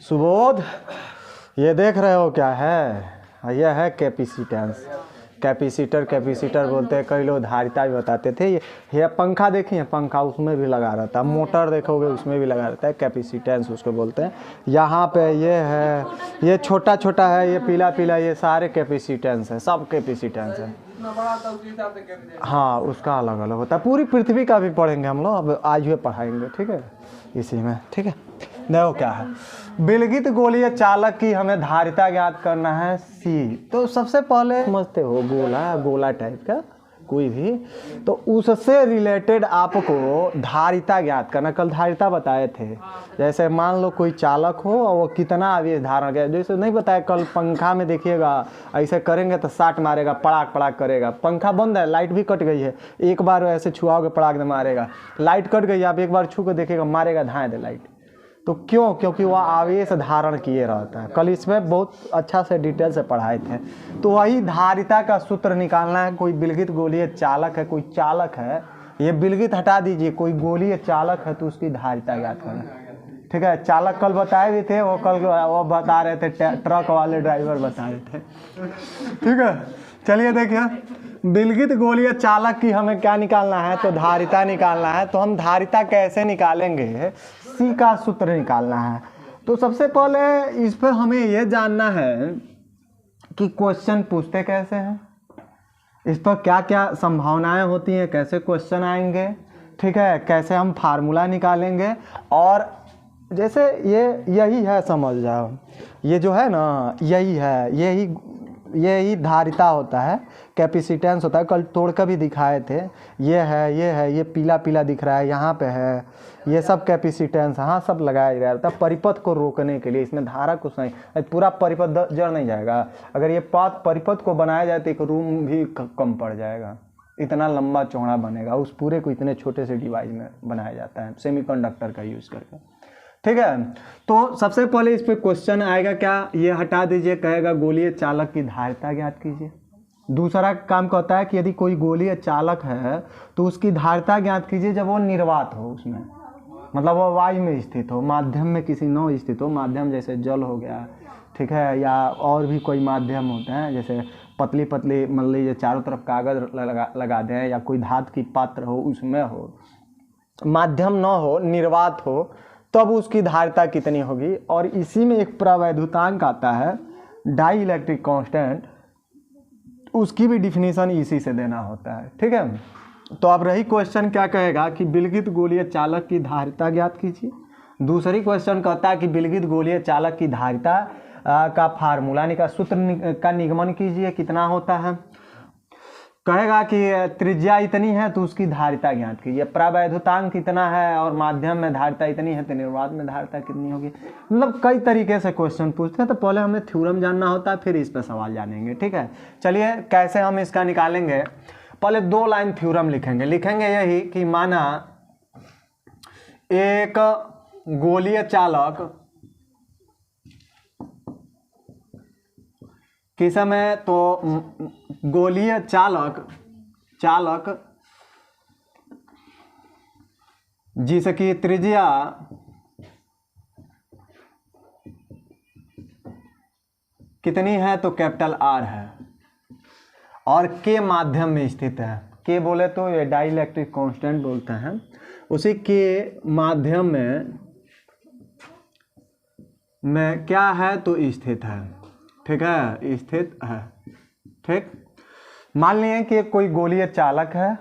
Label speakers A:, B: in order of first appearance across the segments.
A: सुबोध, ये देख रहे हो क्या है? यह है कैपेसिटेंस। कैपेसिटर बोलते हैं, कई लोग धारिता भी बताते थे। ये पंखा देखिए, पंखा उसमें भी लगा रहता है, मोटर देखोगे उसमें भी लगा रहता है, कैपेसिटेंस उसको बोलते हैं। यहाँ पे ये है, ये छोटा छोटा है, ये पीला पीला, ये सारे कैपेसिटेंस है, सब कैपेसिटेंस है। हाँ, उसका अलग अलग होता है। पूरी पृथ्वी का भी पढ़ेंगे हम लोग, अब आज भी पढ़ाएंगे, ठीक है, इसी में, ठीक है। देखो क्या है, विलगित गोलीय चालक की हमें धारिता ज्ञात करना है सी। तो सबसे पहले समझते हो गोला टाइप का कोई भी, तो उससे रिलेटेड आपको धारिता ज्ञात करना। कल धारिता बताए थे, जैसे मान लो कोई चालक हो और वो कितना आवेश धारण करे, जैसे नहीं बताया कल, पंखा में देखिएगा ऐसे करेंगे तो साट मारेगा, पड़ाक पड़ाक करेगा। पंखा बंद है, लाइट भी कट गई है, एक बार ऐसे छुआओगे पड़ाक दे मारेगा। लाइट कट गई, आप एक बार छू के देखिएगा, मारेगा धाए दे लाइट। तो क्यों? क्योंकि वह आवेश धारण किए रहता है। कल इसमें बहुत अच्छा से डिटेल से पढ़ाए थे। तो वही धारिता का सूत्र निकालना है। कोई विलगित गोलीय चालक है, कोई चालक है, ये विलगित हटा दीजिए, कोई गोलीय चालक है तो उसकी धारिता ज्ञात करना, ठीक है। चालक कल बताए भी थे, वो कल वो बता रहे थे, ट्रक वाले ड्राइवर बता रहे थे, ठीक है। चलिए देखिए, विलगित गोलीय चालक की हमें क्या निकालना है? तो धारिता निकालना है। तो हम धारिता कैसे निकालेंगे? सी का सूत्र निकालना है। तो सबसे पहले इस पर हमें यह जानना है कि क्वेश्चन पूछते कैसे हैं, इस पर क्या क्या संभावनाएं होती हैं, कैसे क्वेश्चन आएंगे, ठीक है, कैसे हम फार्मूला निकालेंगे। और जैसे यही है, समझ जाओ, ये जो है ना, यही है, यही धारिता होता है, कैपेसिटेंस होता है। कल तोड़ कर भी दिखाए थे। ये है, ये पीला पीला दिख रहा है, यहाँ पे है, ये सब कैपेसिटेंस, हाँ, सब लगाया गया रहता है परिपथ को रोकने के लिए। इसमें धारा कुछ नहीं, पूरा परिपथ जड़ नहीं जाएगा। अगर ये परिपथ को बनाया जाए तो एक रूम भी कम पड़ जाएगा, इतना लंबा चौड़ा बनेगा। उस पूरे को इतने छोटे से डिवाइस में बनाया जाता है, सेमीकंडक्टर का यूज़ करके, ठीक है। तो सबसे पहले इस पे क्वेश्चन आएगा क्या, ये हटा दीजिए, कहेगा गोलीय चालक की धारिता ज्ञात कीजिए। दूसरा काम कहता है कि यदि कोई गोलीय चालक है तो उसकी धारिता ज्ञात कीजिए जब वो निर्वात हो, उसमें मतलब वो वायु में स्थित हो, माध्यम में किसी न स्थित हो। माध्यम जैसे जल हो गया, ठीक है, या और भी कोई माध्यम होते हैं, जैसे पतली पतली, मान लीजिए चारों तरफ कागज लगा दें, या कोई धातु की पात्र हो, उसमें हो, माध्यम न हो, निर्वात हो, तब उसकी धारिता कितनी होगी। और इसी में एक प्रवैधुतांक आता है, डाई इलेक्ट्रिक कांस्टेंट, उसकी भी डिफिनीशन इसी से देना होता है, ठीक है। तो अब रही क्वेश्चन क्या कहेगा कि विलगित गोलीय चालक की धारिता ज्ञात कीजिए। दूसरी क्वेश्चन कहता है कि विलगित गोलीय चालक की धारिता का फार्मूला सूत्र का निगमन कीजिए, कितना होता है। कहेगा कि त्रिज्या इतनी है तो उसकी धारिता ज्ञात कीजिए, प्रवैधुतांक कितना है और माध्यम में धारिता इतनी है तो निर्वात में धारिता कितनी होगी। मतलब कई तरीके से क्वेश्चन पूछते हैं। तो पहले हमें थ्योरम जानना होता है, फिर इस पर सवाल जानेंगे, ठीक है। चलिए कैसे हम इसका निकालेंगे, पहले 2 लाइन थ्योरम लिखेंगे यही कि माना एक गोलीय चालक किस समय, तो गोलीय चालक जिसकी त्रिज्या कितनी है, तो कैपिटल आर है, और के माध्यम में स्थित है। के बोले तो ये डाइलेक्ट्रिक कांस्टेंट बोलते हैं, उसी के माध्यम में क्या है, तो स्थित है, ठीक है, स्थित है, ठीक। मान लीजिए कि कोई गोलीय चालक है,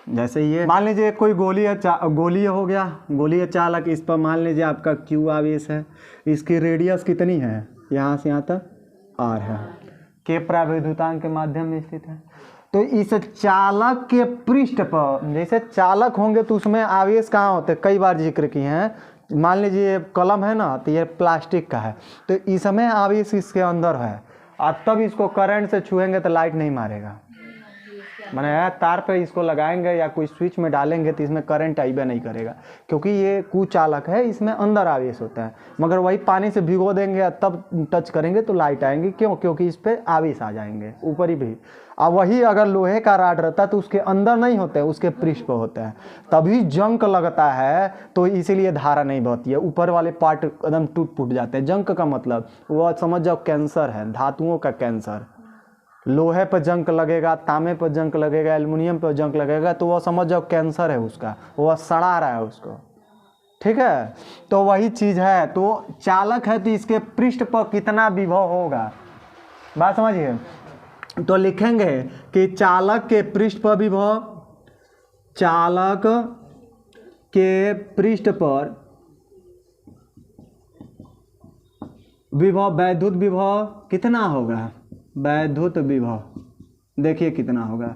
A: जैसे ये मान लीजिए कोई गोलीय हो गया, गोलीय चालक, इस पर मान लीजिए आपका Q आवेश है, इसकी रेडियस कितनी है, यहाँ से यहाँ तक R है, के प्रवैधुतांक के माध्यम में स्थित है। तो इस चालक के पृष्ठ पर, जैसे चालक होंगे तो उसमें आवेश कहाँ होते हैं, कई बार जिक्र किए हैं। मान लीजिए कलम है ना, तो ये प्लास्टिक का है, तो इसमें आवेश इसके अंदर है, और तब इसको करंट से छुएंगे तो लाइट नहीं मारेगा, मैंने तार पे इसको लगाएंगे या कोई स्विच में डालेंगे तो इसमें करंट आइबे नहीं करेगा, क्योंकि ये कुचालक है, इसमें अंदर आवेश होता है। मगर वही पानी से भिगो देंगे तब टच करेंगे तो लाइट आएंगी, क्यों? क्योंकि इस पर आवेश आ जाएंगे ऊपर ही भी। अब वही अगर लोहे का राड रहता है तो उसके अंदर नहीं होते, उसके पृष्ठ पर होता है, तभी जंक लगता है, तो इसीलिए धारा नहीं बहती है, ऊपर वाले पार्ट एकदम टूट फूट जाते हैं। जंक का मतलब वो समझ जाओ कैंसर है, धातुओं का कैंसर। लोहे पर जंक लगेगा, तांबे पर जंक लगेगा, एल्युमिनियम पर जंक लगेगा, तो वह समझ जाओ कैंसर है उसका, वह सड़ा रहा है उसको, ठीक है। तो वही चीज़ है, तो चालक है तो इसके पृष्ठ पर कितना विभव होगा, बात समझिए। तो लिखेंगे कि चालक के पृष्ठ पर विभव, चालक के पृष्ठ पर विभव, वैद्युत विभव कितना होगा, वैद्युत विभव देखिए कितना होगा,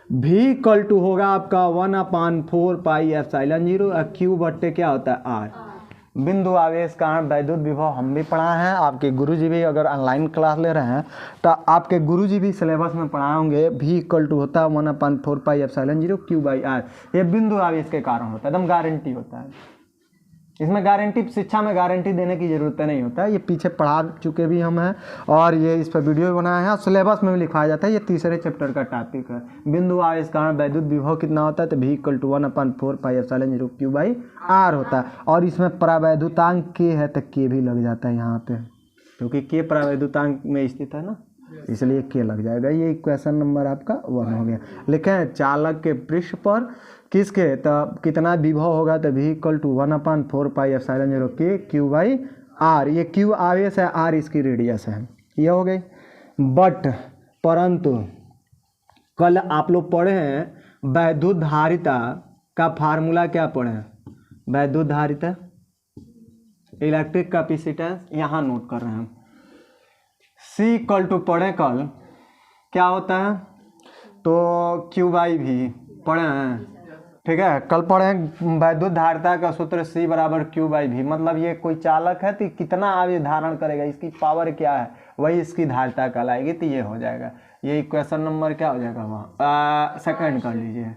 A: V इक्वल टू होगा आपका 1/4 पाई एप्सिलॉन 0, Q बट्टे क्या होता है R। बिंदु आवेश कारण वैद्युत विभव हम भी पढ़ा है, आपके गुरुजी भी अगर ऑनलाइन क्लास ले रहे हैं तो आपके गुरुजी भी सिलेबस में पढ़ाएंगे। V इक्वल टू होता है 1/4 पाई एप्सिलॉन 0 Q/R, ये बिंदु आवेश के कारण होता है, एकदम गारंटी होता है। इसमें गारंटी, शिक्षा में गारंटी देने की ज़रूरत नहीं होता है, ये पीछे पढ़ा चुके भी हम हैं और ये इस पर वीडियो बनाए हैं, सिलेबस में भी लिखवाया जाता है। ये तीसरे चैप्टर का टॉपिक है। बिंदु आवेश कारण वैद्युत विभव कितना होता है, तो V equal to 1/4 pi epsilon 0 Q/R होता है। और इसमें परावैद्युतांक K है तो K भी लग जाता है यहाँ पे, क्योंकि K परावैद्युतांक में स्थित है ना, इसलिए K लग जाएगा। ये क्वेश्चन नंबर आपका 1 हो गया। लिखें चालक के पृष्ठ पर किसके, तो कितना विभव होगा, तो V equal to 1/4 pi epsilon 0 K Q/R। ये Q आवेश है, R इसकी रेडियस है, ये हो गई। बट परंतु कल आप लोग पढ़े हैं वैद्युत धारिता का फार्मूला, क्या पढ़े हैं, वैद्युत धारिता इलेक्ट्रिक कैपेसिटेंस, यहाँ नोट कर रहे हैं। C इक्वल टू पढ़े कल क्या होता है, तो Q/V पढ़े हैं, ठीक है। कल पढ़े वैद्युत धारिता का सूत्र C बराबर Q/V, मतलब ये कोई चालक है तो कितना आवेश धारण करेगा, इसकी पावर क्या है, वही इसकी धारिता कहलाएगी, तो ये हो जाएगा। ये क्वेश्चन नंबर क्या हो जाएगा, वहाँ सेकंड कर लीजिए,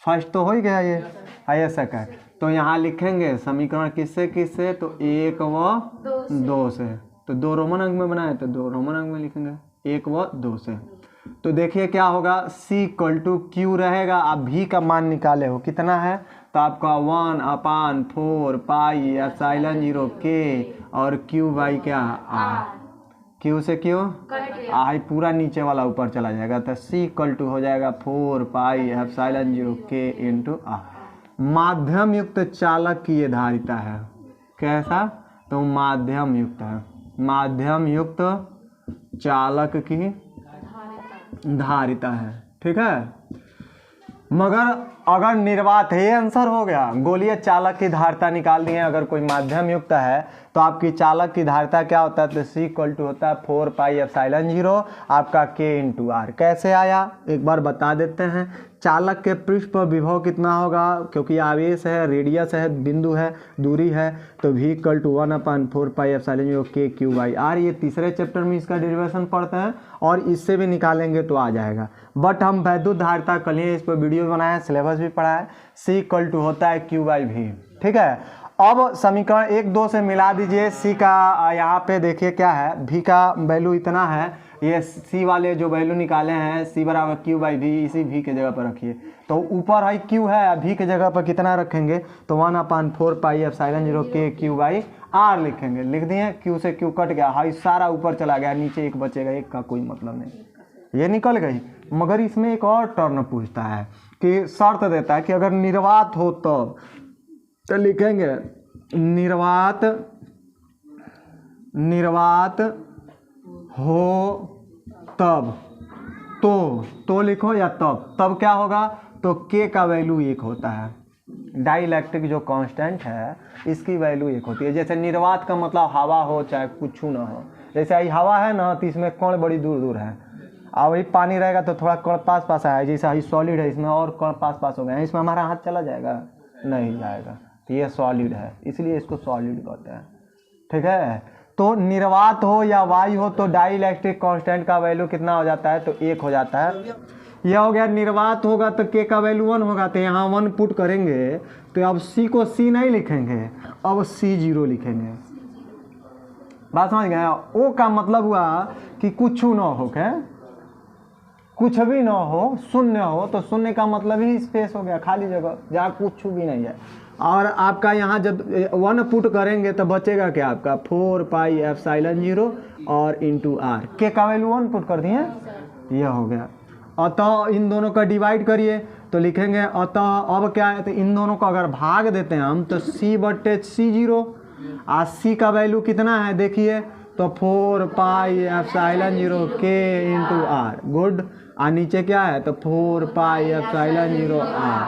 A: फर्स्ट तो हो ही गया ये सेकंड। तो यहाँ लिखेंगे समीकरण किससे किससे, तो 1 व 2 से, तो 2 रोमन अंक में बनाए तो 2 रोमन अंक में लिखेंगे 1 व 2 से। तो देखिए क्या होगा, C इक्वल टू Q रहेगा, आप V का मान निकाले हो कितना है, तो आपका 1/4 पाई एप्सिलॉन 0 K और Q/ क्या R, Q से Q आई पूरा नीचे वाला ऊपर चला जाएगा, तो C इक्वल टू हो जाएगा 4 pi epsilon 0 K into R। माध्यम युक्त चालक की ये धारिता है, कैसा, तो माध्यम युक्त है, माध्यम युक्त चालक की धारिता है, ठीक है। मगर अगर निर्वात है, ये आंसर हो गया, गोलीय चालक की धारिता निकाल दिए। अगर कोई माध्यम युक्त है तो आपकी चालक की धारिता क्या होता है, तो C इक्वल टू होता है 4 पाई एप्सिलॉन 0 आपका K इंटू R। कैसे आया एक बार बता देते हैं। चालक के पृष्ठ पर विभव कितना होगा, क्योंकि आवेश है, रेडियस है, बिंदु है, दूरी है, तो V equal to 1/4 pi epsilon 0 K Q/R। ये तीसरे चैप्टर में इसका डेरिवेशन पढ़ते हैं और इससे भी निकालेंगे तो आ जाएगा। बट हम वैद्युत धारिता कल ही इस पर वीडियो बनाए, सिलेबस भी पढ़ा है। C इक्वल टू होता है Q/V, ठीक है। अब समीकरण 1 2 से मिला दीजिए। C का यहाँ पे देखिए क्या है, V का वैल्यू इतना है, ये C वाले जो वैल्यू निकाले हैं C बराबर Q/V, इसी V के जगह पर रखिए। तो ऊपर है Q है, V के जगह पर कितना रखेंगे, तो 1/4 पाई एप्सिलॉन 0 K Q/R लिखेंगे। लिख दिए, Q से Q कट गया, हाई सारा ऊपर चला गया, नीचे 1 बचेगा, 1 का कोई मतलब नहीं, ये निकल गई। मगर इसमें एक और टर्न पूछता है कि शर्त देता है कि अगर निर्वात हो तो लिखेंगे निर्वात हो तब, तो लिखो या तब क्या होगा, तो K का वैल्यू 1 होता है। डाइलेक्ट्रिक जो कांस्टेंट है इसकी वैल्यू 1 होती है। जैसे निर्वात का मतलब हवा हो चाहे कुछ ना हो, जैसे आई हवा है ना तो इसमें कण बड़ी दूर दूर है, और वही पानी रहेगा तो थोड़ा कण पास पास आया, जैसे आई सॉलिड है इसमें और कण पास पास हो गए, इसमें हमारा हाथ चला जाएगा, नहीं जाएगा, तो ये सॉलिड है, इसलिए इसको सॉलिड कहते हैं, ठीक है। तो निर्वात हो या वायु हो तो डाइलेक्ट्रिक कांस्टेंट का वैल्यू कितना हो जाता है, तो 1 हो जाता है। यह हो गया निर्वात होगा तो के का वैल्यू 1 होगा, तो यहाँ 1 पुट करेंगे तो अब सी को सी नहीं लिखेंगे, अब C0 लिखेंगे। बात समझ गए? ओ का मतलब हुआ कि कुछ ना हो, क्या कुछ भी ना हो, शून्य हो, तो शून्य का मतलब ही स्पेस हो गया, खाली जगह जहाँ कुछ भी नहीं है। और आपका यहाँ जब 1 पुट करेंगे तो बचेगा क्या आपका 4 पाई एप्सिलॉन 0 और इंटू आर, के का वैल्यू 1 पुट कर दिए, यह हो गया। अतः इन दोनों का डिवाइड करिए तो लिखेंगे अतः अब क्या है, तो इन दोनों को अगर भाग देते हैं हम तो C/C0, आज C का वैल्यू कितना है देखिए, तो 4 पाई एप्सिलॉन 0 के इंटू आर, गुड। और नीचे क्या है, तो 4 पाई एप्सिलॉन 0 आर।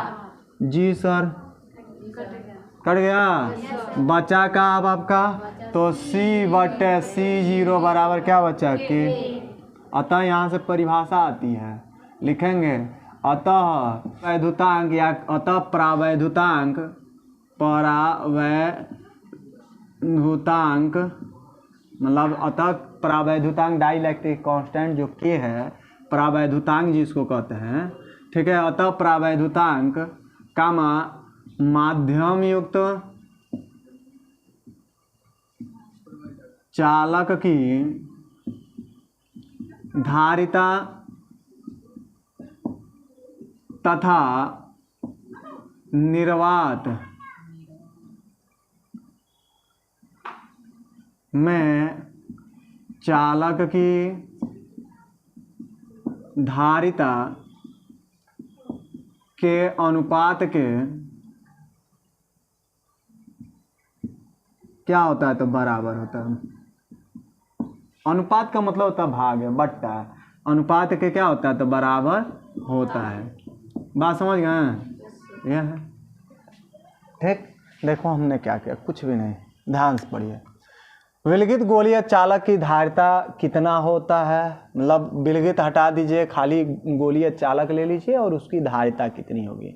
A: जी सर, कट गया, बचा का अब आपका, तो C/C0 बराबर क्या बचा के। अतः यहाँ से परिभाषा आती है, लिखेंगे अतः वैधुतांक या अतः प्रावैधुतांक, प्रावैधुतांक मतलब अतः प्रावैधुतांक डाइलेक्ट्रिक कांस्टेंट जो के है, प्रावैधुतांक जिसको कहते हैं, ठीक है। अतः प्रावैधुतांक कामा माध्यम युक्त चालक की धारिता तथा निर्वात में चालक की धारिता के अनुपात के क्या होता है, तो बराबर होता है। अनुपात का मतलब होता है भाग है, बट्टा है, अनुपात के क्या होता है, तो बराबर होता है। बात समझ गए? यह है, ठीक। देखो हमने क्या किया, कुछ भी नहीं, ध्यान से पढ़िए। विलगित गोलीय चालक की धारिता कितना होता है, मतलब विलगित हटा दीजिए, खाली गोलीय चालक ले लीजिए और उसकी धारिता कितनी होगी।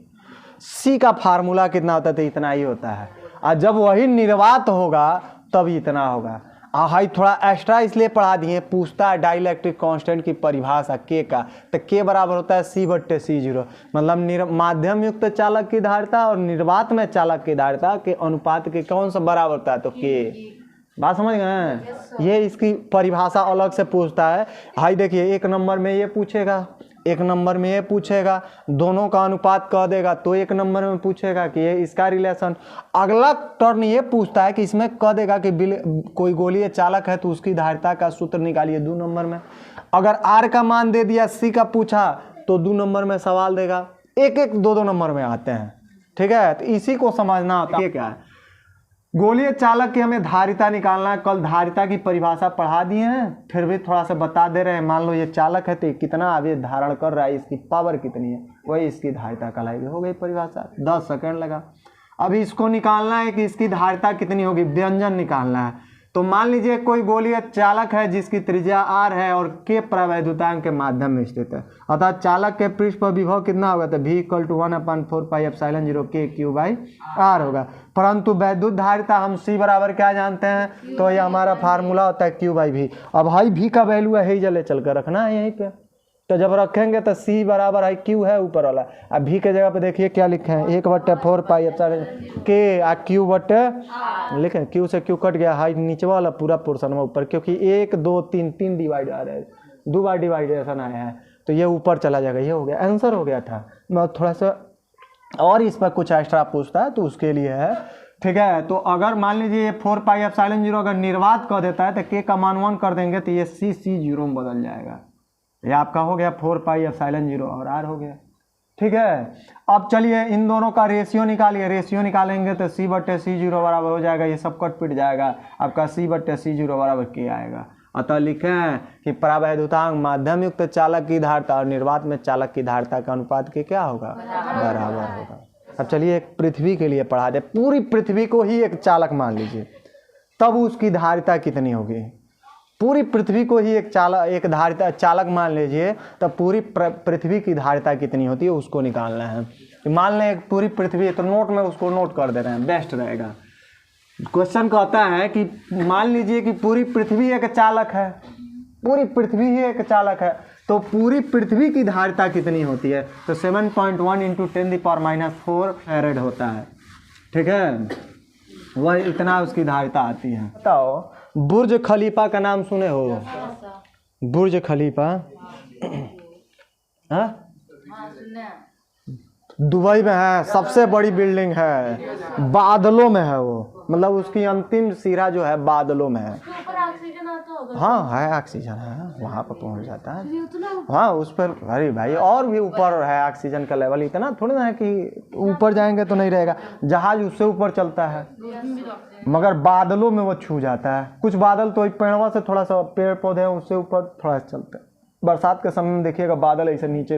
A: सी का फार्मूला कितना होता है, तो इतना ही होता है। और जब वही निर्वात होगा तब इतना होगा। हाई थोड़ा एक्स्ट्रा इसलिए पढ़ा दिए, पूछता है डाइलेक्ट्रिक कांस्टेंट की परिभाषा के का, तो के बराबर होता है C/C0, मतलब माध्यम युक्त चालक की धारिता और निर्वात में चालक की धारिता के अनुपात के कौन सा बराबर होता है, तो के। बात समझ गए? ये इसकी परिभाषा अलग से पूछता है। हाई देखिए, एक नंबर में ये पूछेगा, एक नंबर में ये पूछेगा, दोनों का अनुपात कह देगा तो एक नंबर में पूछेगा कि ये इसका रिलेशन। अगला टर्न ये पूछता है कि इसमें कह देगा कि कोई गोलीय चालक है तो उसकी धारिता का सूत्र निकालिए 2 नंबर में। अगर आर का मान दे दिया, सी का पूछा तो 2 नंबर में सवाल देगा। एक एक 2 नंबर में आते हैं, ठीक है। तो इसी को समझना होता है। क्या है गोलीय चालक की हमें धारिता निकालना है। कल धारिता की परिभाषा पढ़ा दिए हैं, फिर भी थोड़ा सा बता दे रहे हैं। मान लो ये चालक है तो कितना आवेश धारण कर रहा है, इसकी पावर कितनी है, वही इसकी धारिता कहलाएगी। हो गई परिभाषा, 10 सेकंड लगा। अभी इसको निकालना है कि इसकी धारिता कितनी होगी, व्यंजन निकालना है। तो मान लीजिए कोई गोलीय चालक है जिसकी त्रिज्या r है और k प्रावैधुतांक के माध्यम में स्थित है। अतः चालक के पृष्ठ पर विभव कितना होगा, तो v = 1/4 पाई एप्सिलॉन 0 k/r होगा। परंतु वैद्युत धारिता हम c बराबर क्या जानते हैं, तो ये हमारा फार्मूला होता है q/v। अब भाई v का वैल्यू है ही जले चल कर रखना है यहीं पे, तो जब रखेंगे तो c बराबर है q है ऊपर वाला। अब v के जगह पे देखिए क्या लिखे हैं, 1/4 पाई एप्सिलॉन k आ q लिखे, q से q कट गया, हाई नीचे वाला पूरा पोर्शन में ऊपर, क्योंकि 1 2 3 डिवाइड आ रहा है, 2 बार डिवाइडेशन आया है तो ये ऊपर चला जाएगा। ये हो गया, आंसर हो गया था। मैं थोड़ा सा और इस पर कुछ एक्स्ट्रा पूछता है तो उसके लिए है, ठीक है। तो अगर मान लीजिए ये 4 पाई एप्सिलॉन 0 अगर निर्वात कर देता है तो k का मान 1 कर देंगे तो ये c0 में बदल जाएगा। ये आपका हो गया 4 पाई एप्सिलॉन 0 और r हो गया, ठीक है। अब चलिए इन दोनों का रेशियो निकालिए। रेशियो निकालेंगे तो c/C0 बराबर हो जाएगा, ये सब कट पिट जाएगा, आपका c/C0 बराबर k आएगा। अतः लिखें कि प्रावैधुतांक माध्यम युक्त चालक की धारिता और निर्वात में चालक की धारिता का अनुपात के क्या होगा, बराबर होगा। अब चलिए एक पृथ्वी के लिए पढ़ा दे। पूरी पृथ्वी को ही एक चालक मान लीजिए, तब उसकी धारिता कितनी होगी। पूरी पृथ्वी को ही एक धारिता चालक मान लीजिए, तब पूरी पृथ्वी की धारिता कितनी होती है उसको निकालना है। मान लें पूरी पृथ्वी, तो नोट में उसको नोट कर दे रहे हैं, बेस्ट रहेगा। क्वेश्चन कहता है कि मान लीजिए कि पूरी पृथ्वी एक चालक है, पूरी पृथ्वी ही एक चालक है, तो पूरी पृथ्वी की धारिता कितनी होती है? तो 7.1 इंटू 10⁻⁴ फैरेड होता है। ठीक है, वह इतना उसकी धारिता आती है। बताओ, बुर्ज खलीफा का नाम सुने हो? बुर्ज खलीफा हाँ दुबई में है, सबसे बड़ी बिल्डिंग है, बादलों में है वो, मतलब उसकी अंतिम सिरा जो है बादलों में है। हाँ है, ऑक्सीजन है, वहाँ पर पहुँच जाता है। हाँ उस पर, अरे भाई और भी ऊपर है ऑक्सीजन का लेवल, इतना थोड़ा ना है कि ऊपर जाएंगे तो नहीं रहेगा, जहाज उससे ऊपर चलता है, मगर बादलों में वो छू जाता है। कुछ बादल तो पेड़वा से थोड़ा सा, पेड़ पौधे हैं उससे ऊपर थोड़ा सा चलते हैं। बरसात के समय में देखिएगा बादल ऐसे नीचे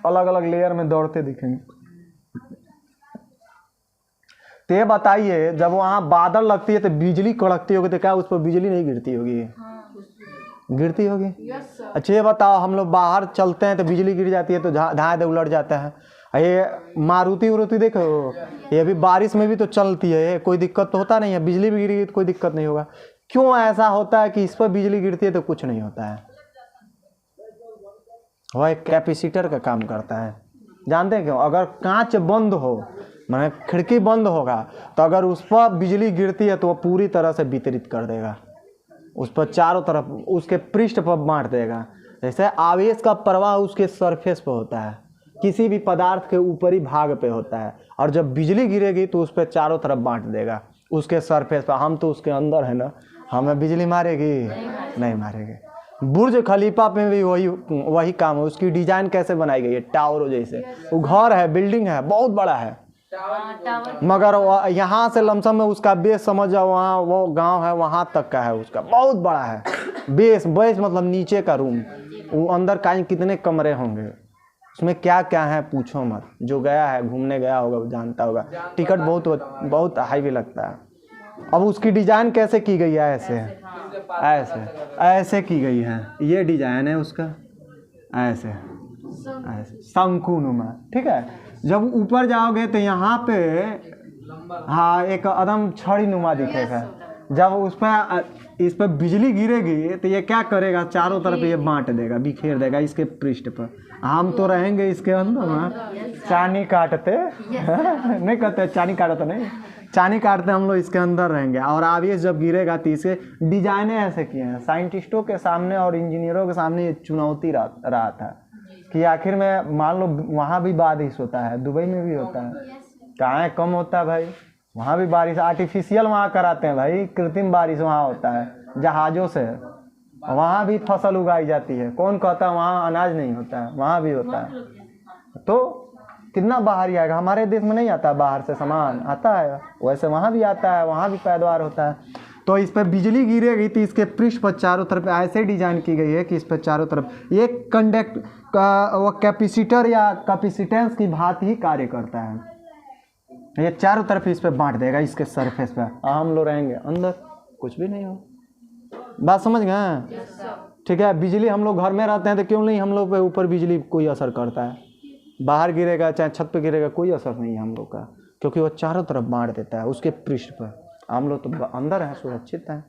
A: अलग अलग लेयर में दौड़ते दिखेंगे। तो ये बताइए, जब वहाँ बादल लगती है तो बिजली कड़कती होगी, तो क्या उस पर बिजली नहीं गिरती होगी? गिरती होगी। अच्छा ये बताओ, हम लोग बाहर चलते हैं तो बिजली गिर जाती है तो धाए दे उलट जाता है। ये मारुति उरुति देखो, ये भी बारिश में भी तो चलती है, कोई दिक्कत तो होता नहीं है, बिजली भी गिरेगी तो कोई दिक्कत नहीं होगा। क्यों ऐसा होता है कि इस पर बिजली गिरती है तो कुछ नहीं होता है? वह एक कैपेसिटर का काम करता है। जानते हैं क्यों? अगर कांच बंद हो, माने खिड़की बंद होगा, तो अगर उस पर बिजली गिरती है तो वह पूरी तरह से वितरित कर देगा, उस पर चारों तरफ उसके पृष्ठ पर बांट देगा। जैसे आवेश का प्रवाह उसके सरफेस पर होता है, किसी भी पदार्थ के ऊपरी भाग पे होता है, और जब बिजली गिरेगी तो उस पर चारों तरफ बांट देगा उसके सरफेस पर। हम तो उसके अंदर है ना, हमें बिजली मारेगी? नहीं मारेगी। बुर्ज खलीफा पे भी वही काम है। उसकी डिजाइन कैसे बनाई गई है? टावर जैसे, वो घर है, बिल्डिंग है, बहुत बड़ा है, मगर यहाँ से लमसम में उसका बेस समझ जाओ, वहाँ वो गांव है वहाँ तक का है, उसका बहुत बड़ा है बेस। बेस मतलब नीचे का रूम, वो अंदर का कितने कमरे होंगे, उसमें क्या क्या है पूछो मत। जो गया है, घूमने गया होगा, वो जानता होगा। टिकट बहुत हाईवे लगता है। अब उसकी डिजाइन कैसे की गई है? ऐसे ऐसे ऐसे की गई है, ये डिजाइन है उसका, ऐसे ऐसे शंकुनुमा। ठीक है, जब ऊपर जाओगे तो यहाँ पे हाँ एक अदम छड़ी नुमा दिखेगा। जब इस पर बिजली गिरेगी तो ये क्या करेगा? चारों तरफ ये बांट देगा, बिखेर देगा इसके पृष्ठ पर। हम तो रहेंगे इसके अंदर ना, चानी काटते नहीं कहते, चानी काटते नहीं, चानी काटते हम लोग इसके अंदर रहेंगे। और आवेश जब गिरेगा तो इसे डिजाइने ऐसे किए हैं। साइंटिस्टों के सामने और इंजीनियरों के सामने ये चुनौती रहा था कि आखिर में मान लो वहाँ भी बारिश होता है, दुबई में भी होता है, कहाँ कम होता है भाई? वहाँ भी बारिश आर्टिफिशियल वहाँ कराते हैं भाई, कृत्रिम बारिश वहाँ होता है जहाज़ों से, वहाँ भी फसल उगाई जाती है। कौन कहता है वहाँ अनाज नहीं होता है? वहाँ भी होता है। तो कितना बाहर ही आएगा? हमारे देश में नहीं आता बाहर से सामान, आता है, वैसे वहाँ भी आता है, वहाँ भी पैदावार होता है। तो इस पर बिजली गिरेगी तो इसके पृष्ठ पर चारों तरफ ऐसे डिजाइन की गई है कि इस पर चारों तरफ ये कंडक्ट का वो कैपेसिटर या कैपेसिटेंस की भांति ही कार्य करता है। ये चारों तरफ इस पर बांट देगा इसके सरफेस पे। हम लोग रहेंगे अंदर, कुछ भी नहीं हो। बात समझ गए? ठीक है, बिजली हम लोग घर में रहते हैं तो क्यों नहीं हम लोग पे ऊपर बिजली कोई असर करता है? बाहर गिरेगा चाहे छत पे गिरेगा, कोई असर नहीं है हम लोग का, क्योंकि वो चारों तरफ बांट देता है उसके पृष्ठ पर। हम लोग तो अंदर हैं, सुरक्षित हैं,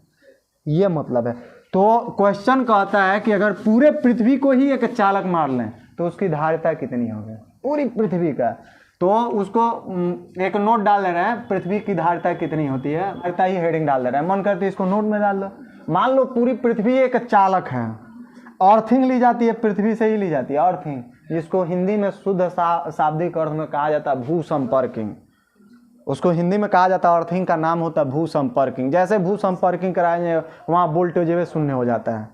A: ये मतलब है। तो क्वेश्चन कहता है कि अगर पूरे पृथ्वी को ही एक चालक मार लें तो उसकी धारिता कितनी होगी? पूरी पृथ्वी का। तो उसको एक नोट डाल दे रहे हैं, पृथ्वी की धारिता कितनी होती है, धारिता ही हेडिंग डाल दे रहे हैं। मन करती है इसको नोट में डाल दो। मान लो पूरी पृथ्वी एक चालक है, अर्थिंग ली जाती है, पृथ्वी से ही ली जाती है अर्थिंग, जिसको हिंदी में शुद्ध शाब्दिक अर्थ में कहा जाता है भू संपर्किंग। उसको हिंदी में कहा जाता है, अर्थिंग का नाम होता है भू संपर्किंग। जैसे भू संपर्किंग कराएंगे वहाँ वोल्टेज वे शून्य हो जाता है।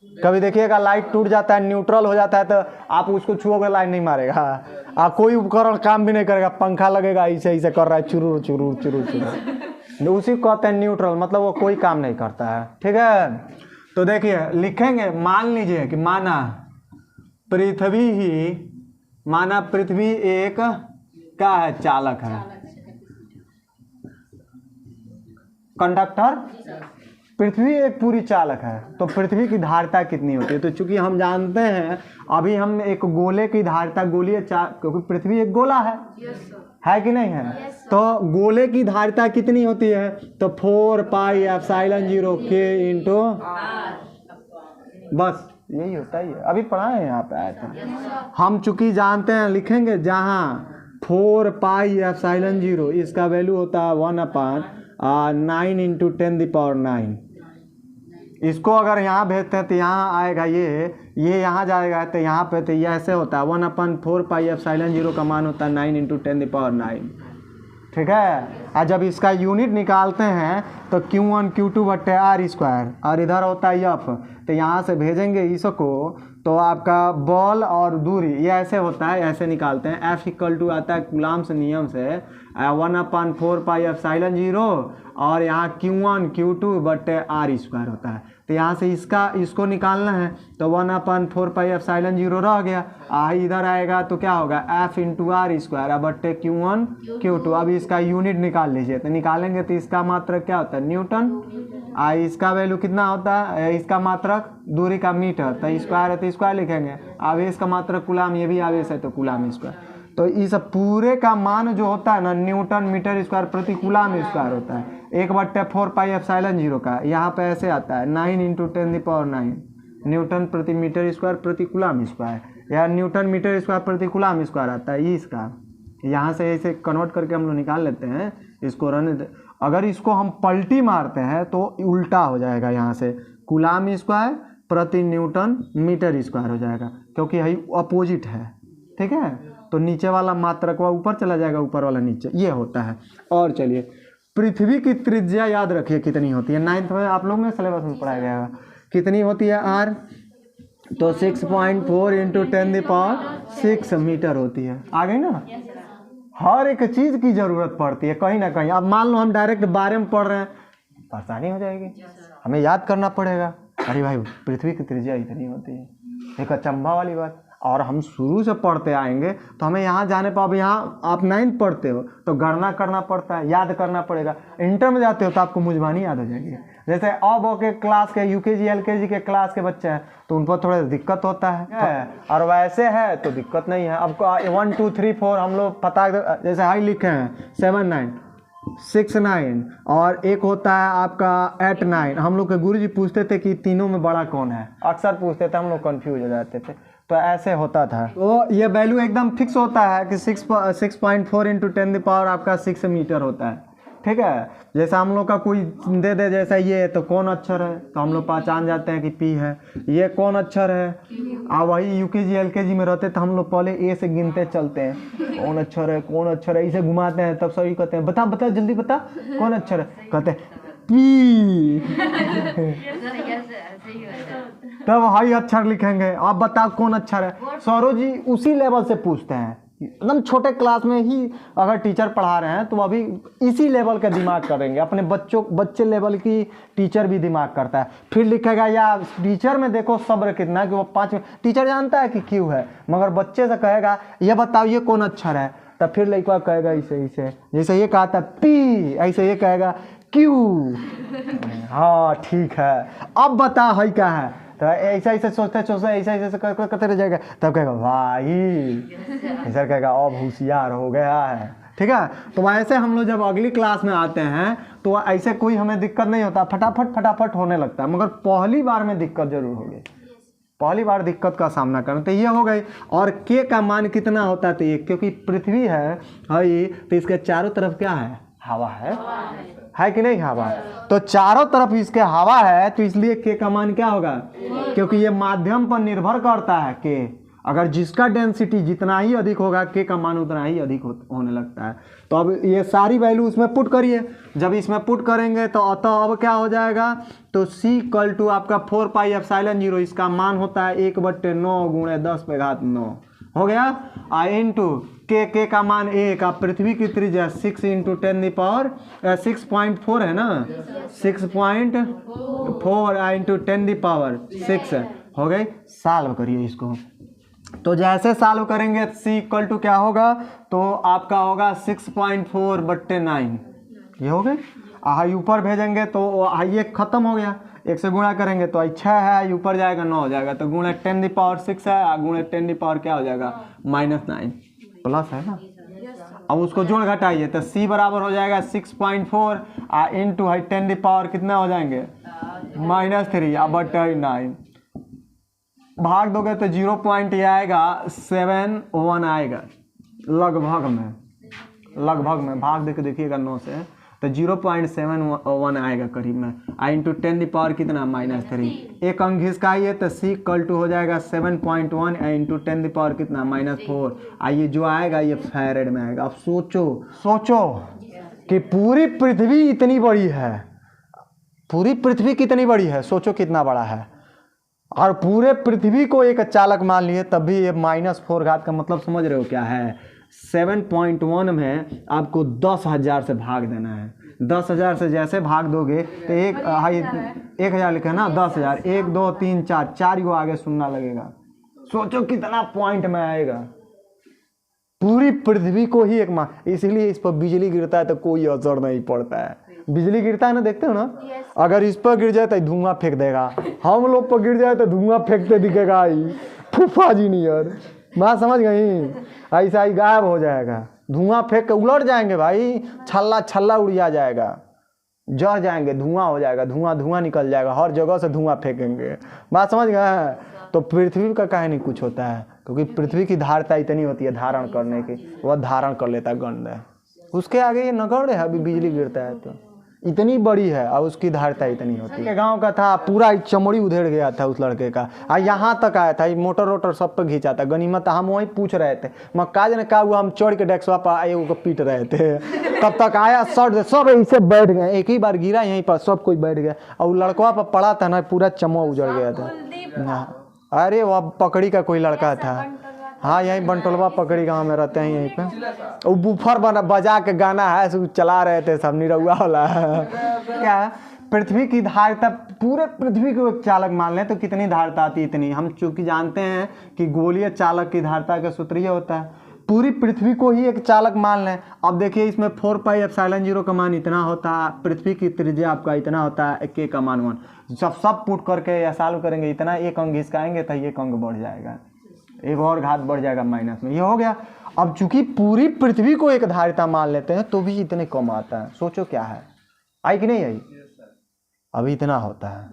A: कभी देखिएगा लाइट टूट जाता है, न्यूट्रल हो जाता है, तो आप उसको छुओगे लाइट नहीं मारेगा, कोई उपकरण काम भी नहीं करेगा, पंखा लगेगा ऐसे ऐसे कर रहा है, चुरूर चुरूर चुरूर चुरूर, उसी को कहते हैं न्यूट्रल, मतलब वो कोई काम नहीं करता है। ठीक है, तो देखिए लिखेंगे, मान लीजिए कि माना पृथ्वी एक क्या है? चालक है, कंडक्टर। पृथ्वी एक पूरी चालक है, तो पृथ्वी की धारिता कितनी होती है? तो चूंकि हम जानते हैं अभी हम एक गोले की धारिता, गोलीय क्योंकि पृथ्वी एक गोला है कि नहीं है? तो गोले की धारिता कितनी होती है? तो 4 पाई एप्सिलॉन 0 K इंटू, बस यही होता ही है, अभी पढ़ाए हैं यहाँ पे आए थे हम। चूंकि जानते हैं लिखेंगे जहाँ 4 पाई एप्सिलॉन 0 इसका वैल्यू होता है 1/9 इंटू 10⁹। इसको अगर यहाँ भेजते हैं तो यहाँ आएगा ये यहाँ जाएगा तो यहाँ पे, तो ये ऐसे होता है 1/4 पाई एप्सिलॉन 0 का मान होता है 9 इंटू 10⁹। ठीक है। और जब इसका यूनिट निकालते हैं तो Q1 Q2 बट्टे R², और इधर होता है F, तो यहाँ से भेजेंगे इसको तो आपका बॉल और दूरी ये ऐसे होता है, ऐसे निकालते हैं। F इक्वल टू आता है कूलम्ब नियम से 1/4 पाई एप्सिलॉन 0 और यहाँ Q1 Q2 बट्टे R² होता है। तो यहाँ से इसको निकालना है तो 1/4 पाई एप्सिलॉन 0 रह गया, इधर आएगा तो क्या होगा F इंटू R² बट्टे Q1 Q2। अब इसका यूनिट निकाल लीजिए, तो निकालेंगे तो इसका मात्रक क्या होता है न्यूटन, इसका वैल्यू कितना होता है, इसका मात्रक दूरी का मीटर, तो स्क्वायर है तो स्क्वायर लिखेंगे। आवेश का मात्रक कूलम्ब, ये भी आवेश है तो कूलम्ब स्क्वायर। तो इस पूरे का मान जो होता है ना न्यूटन मीटर स्क्वायर प्रति कूलम्ब स्क्वायर होता है 1/4 पाई एप्सिलॉन 0 का। यहाँ पे ऐसे आता है 9 इंटू 10⁹ न्यूटन प्रति मीटर स्क्वायर प्रति कूलम्ब स्क्वायर, या न्यूटन मीटर स्क्वायर प्रति कूलम्ब स्क्वायर आता है ये इसका। यहाँ से ऐसे कन्वर्ट करके हम लोग निकाल लेते हैं इसको रहने। अगर इसको हम पलटी मारते हैं तो उल्टा हो जाएगा, यहाँ से कूलम्ब स्क्वायर प्रति न्यूटन मीटर स्क्वायर हो जाएगा, क्योंकि यही अपोजिट है। ठीक है, तो नीचे वाला मात्रक वह ऊपर चला जाएगा, ऊपर वाला नीचे, ये होता है। और चलिए पृथ्वी की त्रिज्या याद रखिए कितनी होती है, 9th में आप लोग में सिलेबस में पढ़ाया गया है। कितनी होती है R, तो 6.4 इंटू 10⁶ मीटर होती है। आ गई ना। हर एक चीज़ की ज़रूरत पड़ती है कहीं ना कहीं। अब मान लो हम डायरेक्ट बारे में पढ़ रहे हैं, परेशानी हो जाएगी, हमें याद करना पड़ेगा। अरे भाई पृथ्वी की त्रिज्या इतनी होती है, एक अचंभा वाली बात। और हम शुरू से पढ़ते आएंगे तो हमें यहाँ जाने पर, अब यहाँ आप 9th पढ़ते हो तो गणना करना पड़ता है, याद करना पड़ेगा। इंटर में जाते हो तो आपको मुजबानी याद हो जाएगी। जैसे अब के क्लास के UKG LKG के क्लास के बच्चे हैं तो उन पर थोड़ा दिक्कत होता है, और वैसे है तो दिक्कत नहीं है। अब 1 2 3 4 हम लोग पता, जैसे हाई लिखे हैं 7 9 6 9 और एक होता है आपका 8 9। हम लोग के गुरुजी पूछते थे कि तीनों में बड़ा कौन है, अक्सर पूछते थे, हम लोग कंफ्यूज हो जाते थे। तो ऐसे होता था। तो ये वैल्यू एकदम फिक्स होता है कि 6.4 इंटू 10 आपका 6 मीटर होता है। ठीक है, जैसे हम लोग का कोई दे दे जैसा ये, तो कौन अक्षर है तो हम लोग पहचान जाते हैं कि P है। ये कौन अक्षर है, और वही UKG LKG में रहते तो हम लोग पहले A से गिनते चलते हैं, कौन अक्षर है कौन अक्षर है, इसे घुमाते हैं, तब सभी कहते हैं बता बता जल्दी बता कौन अक्षर है, कहते हैं P। तब हाई अक्षर लिखेंगे, आप बताओ कौन अक्षर है। सौरभ जी उसी लेवल से पूछते हैं, एकदम छोटे क्लास में ही अगर टीचर पढ़ा रहे हैं तो अभी इसी लेवल का दिमाग करेंगे। अपने बच्चे लेवल की टीचर भी दिमाग करता है। फिर लिखेगा, या टीचर में देखो सब्र कितना कि वो 5 मिनट, टीचर जानता है कि क्यों है, मगर बच्चे से कहेगा ये बताओ ये कौन अक्षर है, तब फिर लड़का कहेगा इसे जैसे ये कहा था P, ऐसे ये कहेगा Q। हाँ ठीक है, अब बता है क्या है, तो ऐसा सोचते ऐसा करते रह जाएगा, तब कहेगा भाई, ऐसा कहेगा अब होशियार हो गया है। ठीक है, तो वैसे हम लोग जब अगली क्लास में आते हैं तो ऐसे कोई हमें दिक्कत नहीं होता, फटाफट होने लगता है, मगर पहली बार में दिक्कत जरूर होगी, पहली बार दिक्कत का सामना करना। तो ये हो गई। और K का मान कितना होता है, तो ये क्योंकि पृथ्वी है तो इसके चारों तरफ क्या है, हवा है कि नहीं, हवा है, तो चारों तरफ इसके हवा है, तो इसलिए K का मान क्या होगा, क्योंकि ये माध्यम पर निर्भर करता है K। अगर जिसका डेंसिटी जितना ही अधिक होगा K का मान उतना ही अधिक होने लगता है। तो अब ये सारी वैल्यू इसमें पुट करिए, जब इसमें पुट करेंगे तो अब क्या हो जाएगा, तो C इक्वल टू आपका 4 पाई एप्सिलॉन 0, इसका मान होता है 1/9 गुणे 10⁹ हो गया। इंटू K का मान 1, आप पृथ्वी की त्रिज्या 6 इंटू 6.4 है ना, 6.4 इंटू 10⁶ हो गई। सॉल्व करिए इसको, तो जैसे सॉल्व करेंगे C इक्वल टू क्या होगा, तो आपका होगा 6.4/9, ये हो गए। ऊपर भेजेंगे तो ये खत्म हो गया, 1 से गुणा करेंगे तो 6 है, ऊपर जाएगा 9 हो जाएगा, तो गुणे 10⁶ है, गुणे 10 क्या हो जाएगा -9, प्लस है ना। अब उसको जोड़ घटाइए तो C बराबर हो जाएगा 6.4 इंटू 10 कितना हो जाएंगे -3 बटे 9। भाग दोगे तो 0 पॉइंट ये आएगा 7 आएगा लगभग में भाग दे के देखिएगा 9 से तो 0.71 आएगा करीब में। आई इंटू 10 कितना -3 एक अंक घिसकाइए तो C इक्वल टू हो जाएगा 7.1 इंटू 10 कितना -4। आइए जो आएगा ये फैरेड में आएगा। अब सोचो कि पूरी पृथ्वी इतनी बड़ी है, पूरी पृथ्वी कितनी बड़ी है, सोचो कितना बड़ा है। और पूरे पृथ्वी को एक चालक मान लिए तब भी ये -4 घात का मतलब समझ रहे हो क्या है। 7.1 में आपको 10,000 से भाग देना है। 10,000 से जैसे भाग दोगे तो 1,000 लिखे ना, 10,000 1 2 3 4 गो आगे सुनना लगेगा। सोचो कितना पॉइंट में आएगा। पूरी पृथ्वी को ही एक इसीलिए इस पर बिजली गिरता है तो कोई असर नहीं पड़ता है। बिजली गिरता है ना, देखते हो ना, अगर इस पर गिर जाए तो धुआं फेंक देगा, हम लोग पर गिर जाए तो धुआं फेंकते दिखेगा फूफा जी नियर। बात समझ गई? ऐसा ही गायब हो जाएगा, धुआं फेंक के उलट जाएंगे भाई, छल्ला उड़िया जाएगा, जल जाएंगे, धुआं हो जाएगा, धुआं निकल जाएगा, हर जगह से धुआं फेंकेंगे। बात समझ गए? तो पृथ्वी का काहे नहीं कुछ होता है, क्योंकि पृथ्वी की धारता इतनी होती है धारण करने की, वह धारण कर लेता है गंध है। उसके आगे ये नगण्य है, अभी बिजली गिरता है तो इतनी बड़ी है और उसकी धारता इतनी होती है। गांव का था, पूरा चमड़ी उधेड़ गया था उस लड़के का, और यहाँ तक आया था, मोटर वोटर सब पे घिंचा था। गनीमत हम वहीं पूछ रहे थे, काज ने कहा हुआ, हम चढ़ के डेस्कवा पर आए को पीट रहे थे, तब तक आया शर्ट सब ऐसे बैठ गए, एक ही बार गिरा यहीं पर सब कोई बैठ गया, और लड़कवा पर पड़ा था ना, पूरा चमो उजड़ गया था। अरे वह पकड़ी का कोई लड़का था, हाँ यहीं बंटोलवा पकड़ी गांव में रहते हैं यहीं पे। वो बूफर बजा के गाना है चला रहे थे सब, निरहुआ वाला क्या है। पृथ्वी की धारता, पूरे पृथ्वी को एक चालक मान लें तो कितनी धारता आती है, इतनी। हम चूंकि जानते हैं कि गोलीय चालक की धारता का सूत्र ये होता है, पूरी पृथ्वी को ही एक चालक मान लें। अब देखिए इसमें 4πε0 का मान इतना होता है, पृथ्वी की त्रिज्या आपका इतना होता है, k का मान 1। सब पुट करके या सॉल्व करेंगे इतना, एक अंक घिसकाएंगे तो एक अंक बढ़ जाएगा, एक और घात बढ़ जाएगा माइनस में, ये हो गया। अब चूंकि पूरी पृथ्वी को एक धारिता मान लेते हैं तो भी इतने कम आता है। सोचो क्या है, आई कि नहीं आई? अभी इतना होता है,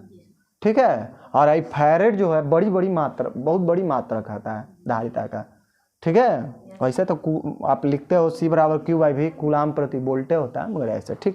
A: ठीक है। और आई फैरेड जो है बड़ी मात्रा, बहुत बड़ी मात्रा कहता है धारिता का, ठीक है। वैसे तो आप लिखते हो C = Q/V कूलाम प्रति वोल्टे होता है, मगर ऐसे ठीक है।